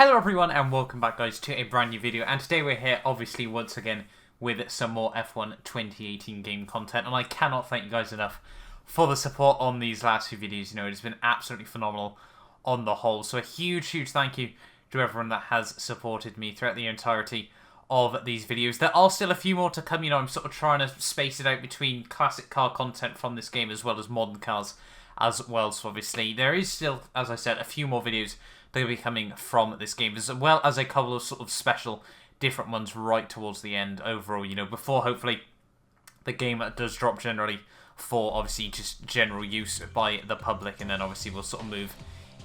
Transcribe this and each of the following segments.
Hello everyone and welcome back guys to a brand new video, and today we're here obviously once again with some more F1 2018 game content, and I cannot thank you guys enough for the support on these last few videos. You know, it's been absolutely phenomenal on the whole, so a huge thank you to everyone that has supported me throughout the entirety of these videos. There are still a few more to come. You know, I'm sort of trying to space it out between classic car content from this game as well as modern cars as well, so obviously there is still, as I said, a few more videos that will be coming from this game, as well as a couple of sort of special different ones right towards the end overall, you know, before hopefully the game does drop generally for obviously just general use by the public, and then obviously we'll sort of move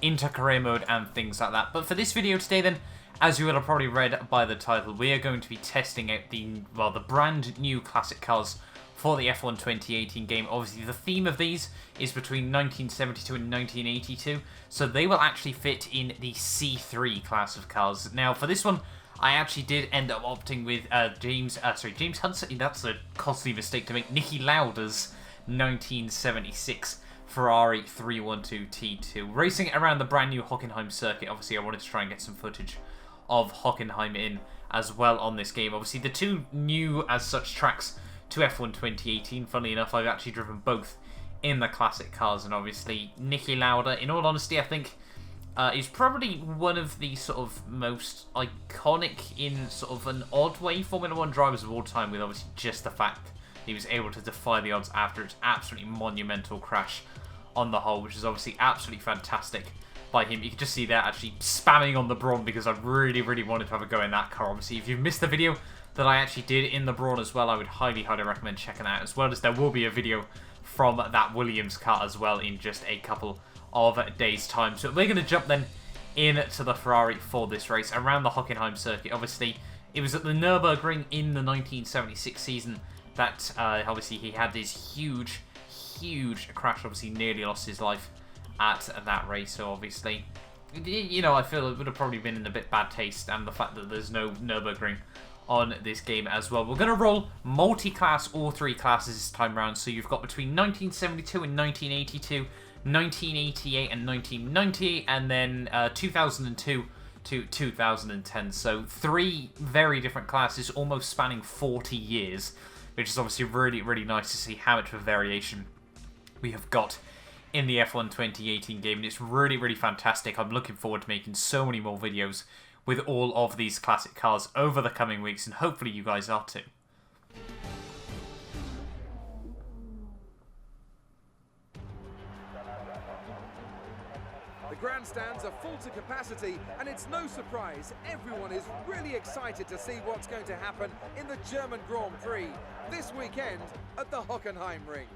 into career mode and things like that. But for this video today then, as you will have probably read by the title, we are going to be testing out the brand new classic cars for the F1 2018 game. Obviously, the theme of these is between 1972 and 1982, so they will actually fit in the C3 class of cars. Now, for this one, I actually did end up opting with James Hudson. That's a costly mistake to make. Niki Laudas 1976 Ferrari 312 T2, racing around the brand new Hockenheim circuit. Obviously, I wanted to try and get some footage of Hockenheim in as well on this game. Obviously, the two new as such tracks to F1 2018. Funnily enough, I've actually driven both in the classic cars, and obviously Niki Lauda, in all honesty, I think is probably one of the sort of most iconic in sort of an odd way Formula 1 drivers of all time, with obviously just the fact he was able to defy the odds after its absolutely monumental crash on the whole, which is obviously absolutely fantastic by him. You can just see there actually spamming on the Brawn because I really wanted to have a go in that car. Obviously, if you've missed the video that I actually did in the Brawn as well, I would highly recommend checking out, as well as there will be a video from that Williams car as well in just a couple of days time. So we're going to jump then into the Ferrari for this race around the Hockenheim circuit. Obviously, it was at the Nürburgring in the 1976 season that obviously he had this huge crash, obviously nearly lost his life at that race. So obviously, you know, I feel it would have probably been in a bit bad taste, and the fact that there's no Nürburgring on this game as well. We're going to roll multi-class, all three classes this time around. So you've got between 1972 and 1982, 1988 and 1990, and then 2002 to 2010. So three very different classes, almost spanning 40 years, which is obviously really nice to see how much of a variation we have got in the F1 2018 game, and it's really fantastic. I'm looking forward to making so many more videos with all of these classic cars over the coming weeks, and hopefully you guys are too. The grandstands are full to capacity, and it's no surprise everyone is really excited to see what's going to happen in the German Grand Prix this weekend at the Hockenheim ring.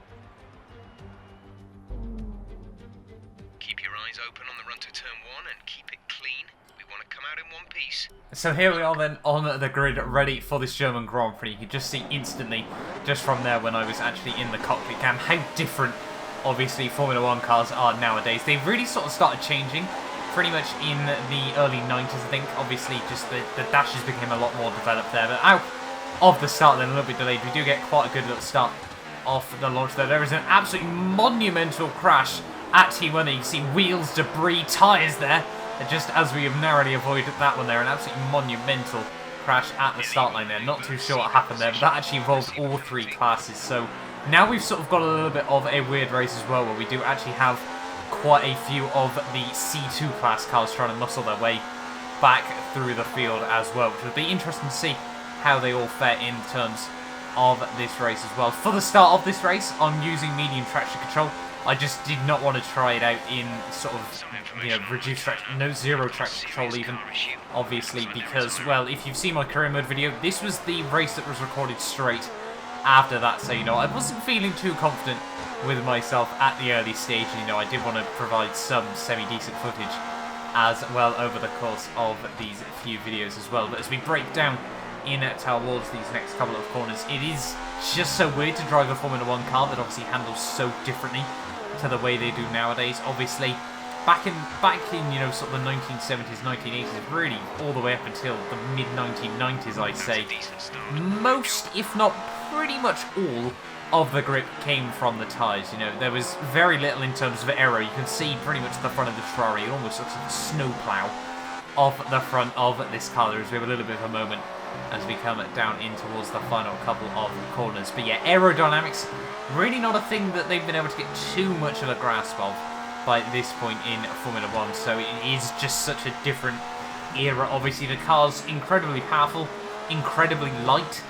Keep your eyes open on the run to turn 1 and keep it clean. We want to come out in one piece. So here we are then on the grid, ready for this German Grand Prix. You can just see instantly, just from there when I was actually in the cockpit cam, how different obviously Formula 1 cars are nowadays. They've really sort of started changing pretty much in the early 90s, I think. Obviously just the dashes became a lot more developed there, but out of the start then, a little bit delayed, we do get quite a good little start off the launch there. There is an absolutely monumental crash at T1. You can see wheels, debris, tyres there, just as we have narrowly avoided that one there. An absolutely monumental crash at the start line there. Not too sure what happened there, but that actually involved all three classes. So now we've sort of got a little bit of a weird race as well, where we do actually have quite a few of the C2 class cars trying to muscle their way back through the field as well, which would be interesting to see how they all fare in terms of this race as well. For the start of this race, I'm using medium traction control. I just did not want to try it out in sort of, you know, reduced traction, zero traction control even, obviously, because, well, if you've seen my career mode video, this was the race that was recorded straight after that, so, you know, I wasn't feeling too confident with myself at the early stage. You know, I did want to provide some semi-decent footage as well over the course of these few videos as well. But as we break down in towards these next couple of corners, it is just so weird to drive a Formula 1 car that obviously handles so differently to the way they do nowadays. Obviously, back in you know, sort of the 1970s, 1980s, really all the way up until the mid-1990s, I'd say, most, if not pretty much all, of the grip came from the tyres. You know, there was very little in terms of aero. You can see pretty much the front of the Ferrari. It almost looks like a snowplow of the front of this car. There is we have a little bit of a moment as we come down in towards the final couple of corners. But yeah, aerodynamics, really not a thing that they've been able to get too much of a grasp of by this point in Formula 1. So it is just such a different era. Obviously the car's incredibly powerful, incredibly light,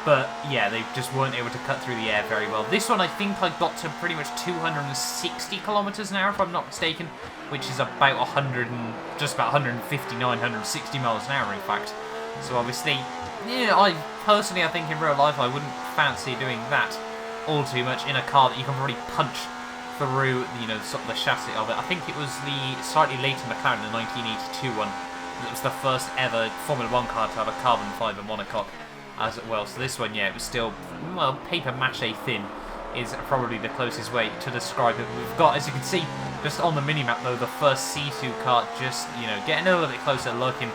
but yeah, they just weren't able to cut through the air very well. This one I think I got to pretty much 260 kilometers an hour if I'm not mistaken, which is about 100 and just about 159, 160 miles an hour in fact. So obviously, yeah, I think in real life I wouldn't fancy doing that all too much in a car that you can really punch through, you know, sort of the chassis of it. I think it was the slightly later McLaren, the 1982 one. It was the first ever Formula 1 car to have a carbon fibre monocoque as well. So this one, yeah, it was still, well, paper mache thin is probably the closest way to describe it. We've got, as you can see, just on the mini-map though, the first C2 car just, you know, getting a little bit closer, looking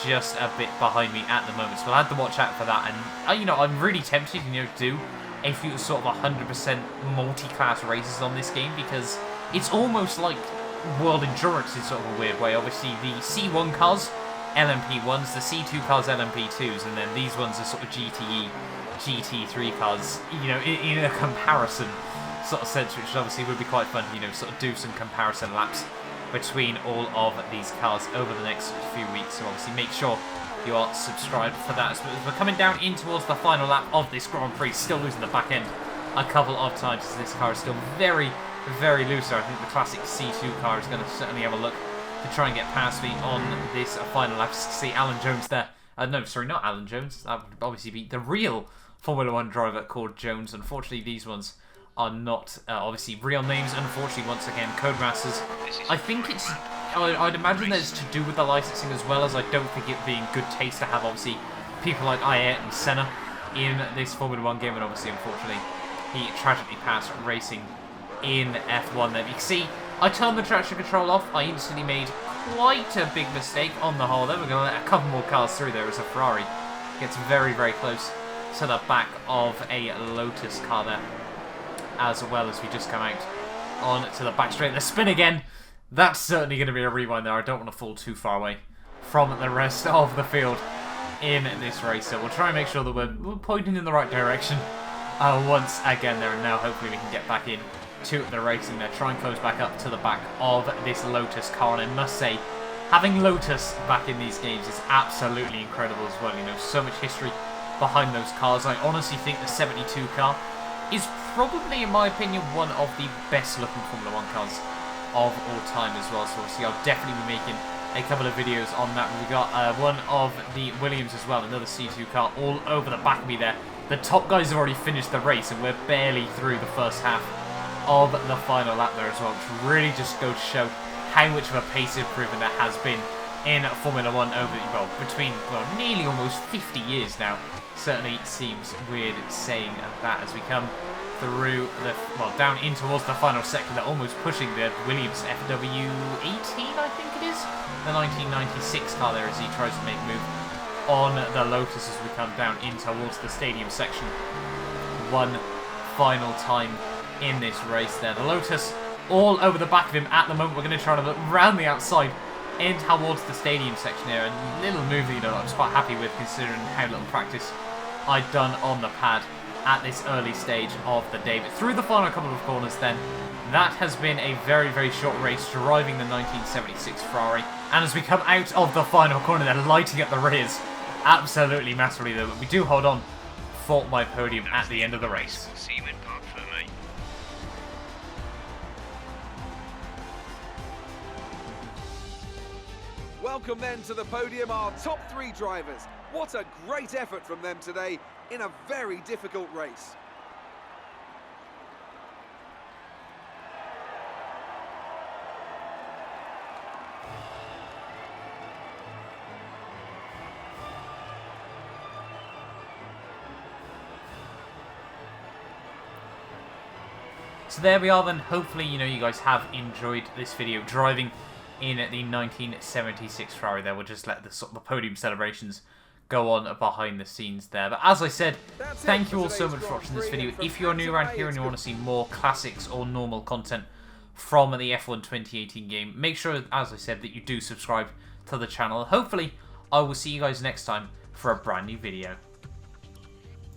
just a bit behind me at the moment. So we'll have to watch out for that. And, you know, I'm really tempted, you know, to do a few sort of 100% multi-class races on this game, because it's almost like World Endurance in sort of a weird way. Obviously, the C1 cars, LMP1s, the C2 cars, LMP2s, and then these ones are sort of GTE, GT3 cars, you know, in a comparison sort of sense, which obviously would be quite fun, you know, sort of do some comparison laps between all of these cars over the next few weeks. So obviously make sure you are subscribed for that. So we're coming down in towards the final lap of this Grand Prix, still losing the back end a couple of times as this car is still very, very loose. I think the classic C2 car is going to certainly have a look to try and get past me on this final lap. See Alan Jones there. No, sorry, not Alan Jones. That would obviously be the real Formula 1 driver called Jones. Unfortunately, these ones are not obviously real names. Unfortunately, once again, Codemasters. I think it's, I'd imagine that it's to do with the licensing as well, as I don't think it being good taste to have obviously people like and Senna in this Formula 1 game, and obviously, unfortunately, he tragically passed racing in F1 there. You can see, I turned the traction control off. I instantly made quite a big mistake on the whole there. We're going to let a couple more cars through there as a Ferrari gets very, very close to the back of a Lotus car there, as well as we just come out on to the back straight. The spin again. That's certainly going to be a rewind there. I don't want to fall too far away from the rest of the field in this race. So we'll try and make sure that we're pointing in the right direction once again there. And now hopefully we can get back in to the racing there. Try and close back up to the back of this Lotus car. And I must say, having Lotus back in these games is absolutely incredible as well. You know, so much history behind those cars. I honestly think the 72 car is probably, in my opinion, one of the best looking Formula 1 cars of all time as well. So obviously I'll definitely be making a couple of videos on that. We got one of the Williams as well, another C2 car all over the back of me there. The top guys have already finished the race and we're barely through the first half of the final lap there as well, which really just goes to show how much of a pace improvement there has been in Formula 1 over, well, between, well, nearly almost 50 years now. Certainly seems weird saying that as we come through the, well, down in towards the final sector. They're almost pushing the Williams FW18, I think it is, the 1996 car there, as he tries to make a move on the Lotus as we come down in towards the stadium section one final time in this race there. The Lotus all over the back of him at the moment. We're going to try to look round the outside in towards the stadium section here. A little move that, you know, I was quite happy with considering how little practice I'd done on the pad at this early stage of the day. But through the final couple of corners then, that has been a very, very short race, driving the 1976 Ferrari. And as we come out of the final corner, they're lighting up the rears absolutely massively though. But we do hold on for my podium at the end of the race. We'll see you in Park Fermé. Welcome then to the podium, our top three drivers. What a great effort from them today in a very difficult race. So there we are then. Hopefully, you know, you guys have enjoyed this video driving in the 1976 Ferrari there. We'll just let the sort of the podium celebrations go on behind the scenes there. But as I said, thank you all so much for watching this video. If you're new around here and you want to see more classics or normal content from the F1 2018 game, make sure, as I said, that you do subscribe to the channel. Hopefully, I will see you guys next time for a brand new video.